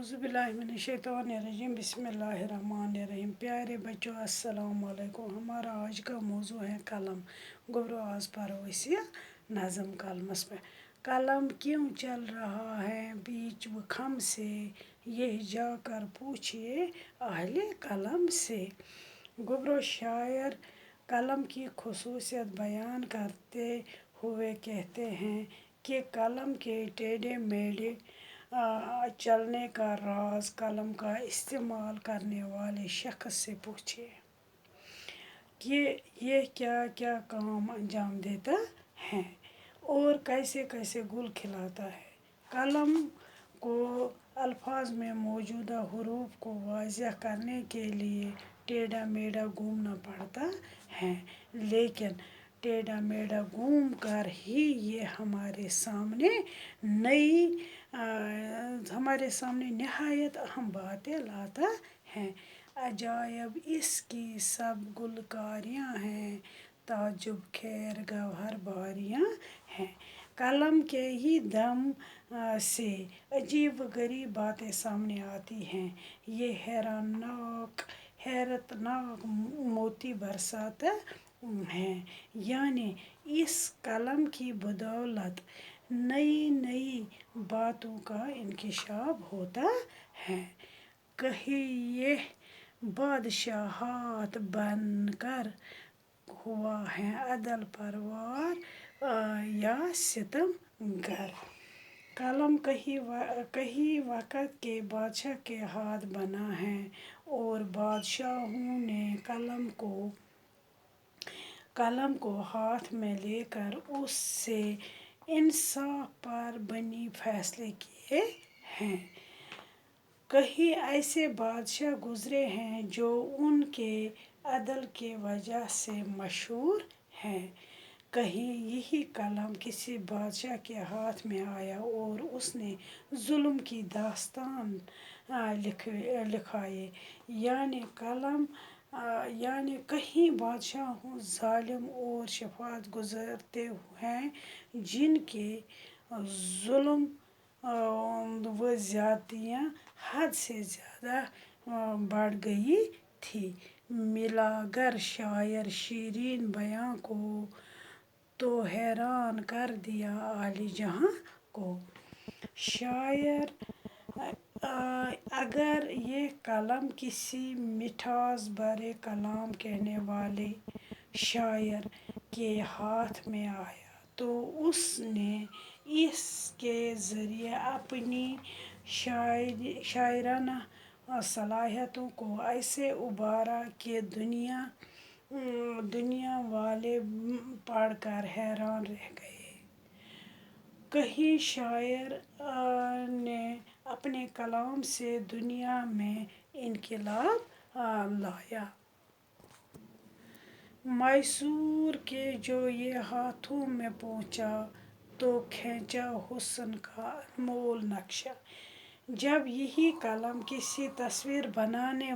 औज़ुबिल्लाहिमिनश्शैतानिर्रजीम बिस्मिल्लाहिर्रहमानिर्रहीम। प्यारे बच्चों अस्सलाम वालेकुम। हमारा आज का मौजू है कलम। गुब्रो आज पढ़ो इसे नज़म कलमस पे। कलम क्यों चल रहा है बीच व खम से, यह जाकर पूछिए अहले कलम से। गुब्रो शायर कलम की खुसूसियत बयान करते हुए कहते हैं कि कलम के टेढ़े मेढ़े चलने का राज कलम का इस्तेमाल करने वाले शख्स से पूछिए कि ये क्या क्या काम अंजाम देता है और कैसे कैसे गुल खिलाता है। कलम को अल्फाज में मौजूदा हुरूफ को वाज़ह करने के लिए टेढ़ा मेढ़ा घूमना पड़ता है, लेकिन टेढ़ा मेढ़ा घूम कर ही ये हमारे सामने नहायत अहम बातें लाता है। अजायब इसकी सब गुलकारियाँ हैं, ताजुब खैर गौहर बारियाँ हैं। कलम के ही दम से अजीब व गरीब बातें सामने आती हैं। ये हैरतनाक मोती बरसाता है, यानी इस कलम की बदौलत नई नई बातों का इंकिशाफ होता है। कहीं ये बादशाहत बनकर हुआ है अदल परवार या सितमगर। कलम कहीं वक़्त के बादशाह के हाथ बना है और बादशाहों ने कलम को हाथ में लेकर उससे इंसाफ पर बनी फैसले किए हैं। कहीं ऐसे बादशाह गुज़रे हैं जो उनके अदल के वजह से मशहूर हैं। कहीं यही कलम किसी बादशाह के हाथ में आया और उसने जुल्म की दास्तान लिखाई, यानी कहीं बादशाह जालिम और शफात गुज़रते हैं जिनके जुल्म व ज़्यादतियाँ हद से ज़्यादा बढ़ गई थी। मिलागर शायर शीरीन बयां को तो हैरान कर दिया आली जहां को। शायर अगर ये कलम किसी मिठास भरे कलाम कहने वाले शायर के हाथ में आया तो उसने इसके ज़रिए अपनी शायराना सलाहियतों को ऐसे उभारा कि दुनिया वाले पढ़कर हैरान रह गए। कहीं शायर ने अपने कलाम से दुनिया में इनकलाब लाया। मैसूर के जो ये हाथों में पहुँचा तो खींचा हुस्न का अनमोल नक्शा। जब यही कलम किसी तस्वीर बनाने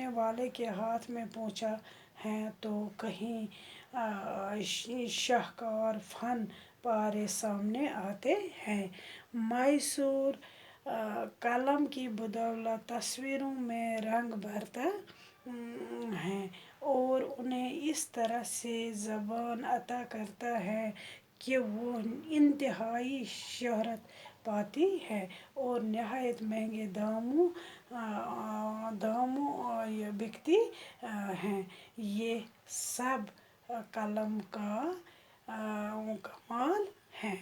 वाले के हाथ में पहुँचा है तो कहीं शाहकार फन पारे सामने आते हैं। मैसूर कलम की बदौलत तस्वीरों में रंग भरता है और उन्हें इस तरह से ज़बान अता करता है कि वो इंतहाई शोहरत पाती है और नहायत महंगे दामों बिकती हैं। ये सब कलम का कमाल है।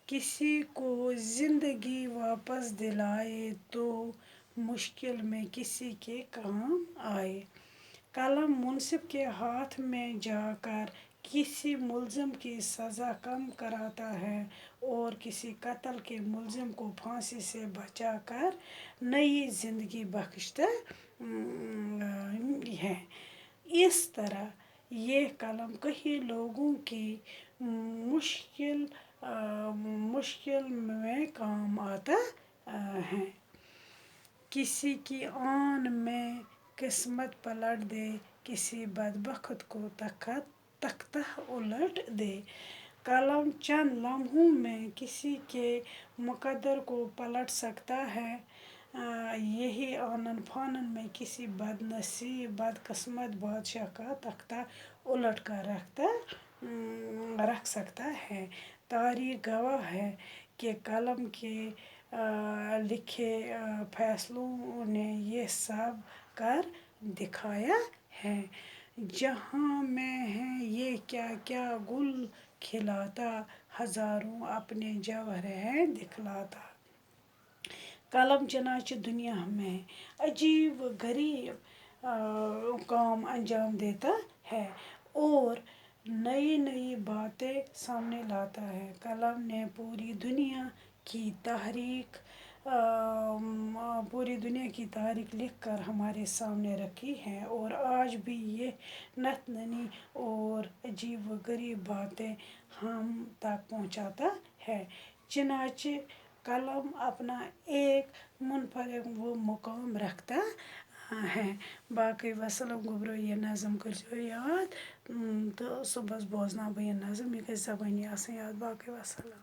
किसी को ज़िंदगी वापस दिलाए तो मुश्किल में किसी के काम आए। कलम मुंसिफ के हाथ में जाकर किसी मुल्ज़िम की सज़ा कम कराता है और किसी कत्ल के मुल्ज़िम को फांसी से बचाकर नई ज़िंदगी बख्शता है। इस तरह ये कलम कई लोगों की मुश्किल में काम आता है। किसी की आन में किस्मत पलट दे, किसी बदबख्त को तख्ता उलट दे। कलम चंद लम्हों में किसी के मुकद्दर को पलट सकता है। यही आनन फानन में किसी बदनसीब बदकिस्मत बादशाह का तख्ता उलट कर रख सकता है। तारीख गवाह है कि कलम के लिखे फैसलों ने ये सब कर दिखाया है। जहाँ मैं है ये क्या क्या गुल खिलाता, हजारों अपने जौहर है दिखलाता। कलम चनाचे दुनिया में अजीब व गरीब काम अंजाम देता है और नई नई बातें सामने लाता है। कलम ने पूरी दुनिया की तारीख लिख कर हमारे सामने रखी है और आज भी ये नत ननी और अजीब व गरीब बातें हम तक पहुँचाता है। चनाचे कलम अपना एक मुनफरद वो मुकाम रखता है। बाकी वसलम गोब्रो ये नज़म कर याद तो सुबह बोजना बह ये नज़म ये गई ज़बानी आसन याद। बाकी वसलम।